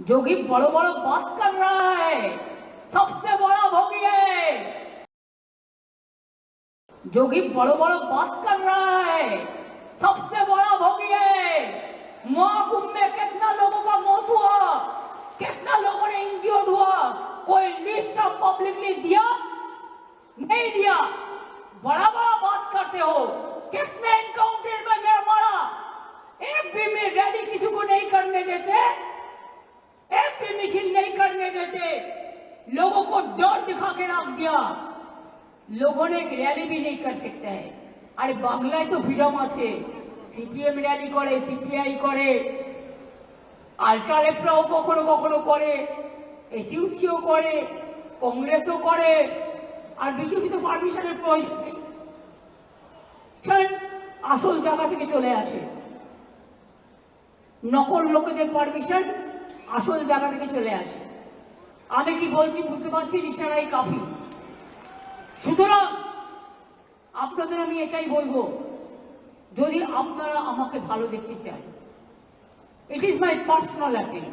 जोगी बड़ो बड़ो बात कर रहा है, सबसे बड़ा भोगी है। जोगी बड़ो बड़ो बात कर रहा है, सबसे बड़ा भोगी है। महाकुंभ में कितना लोगों का मौत हुआ, कितना लोगों ने इंजर्ड हुआ, कोई लिस्ट ऑफ पब्लिकली दिया? नहीं दिया। बड़ा बड़ा बात करते हो। किसने एनकाउंटर में मेरा मारा? एक भी में रैली किसी को नहीं करने देते, एक भी मिছিল नहीं करने देते, लोगों को डर दिखा के रख दिया। लोगों ने एक रैली भी नहीं कर सकते है। अरे बांग्लाয় तो फ्रीडम আছে, সিপিএম র‍্যালি করে, সিপিআই করে, আলট্রা লেফটরাও কখনো কখনো করে, এসইউসিও করে, কংগ্রেসও করে, আর বিজেপি তো পারমিশনের প্রয়োজন নেই। আসল জায়গা থেকে চলে আসে, নকল লোকেদের পারমিশন আসল জায়গা থেকে চলে আসে। আমি কি বলছি বুঝতে পারছি, ইশারাই কাফি। সুতরাং আপনাদের আমি এটাই বলবো, যদি আপনারা আমাকে ভালো দেখতে চান, it is my personal appeal,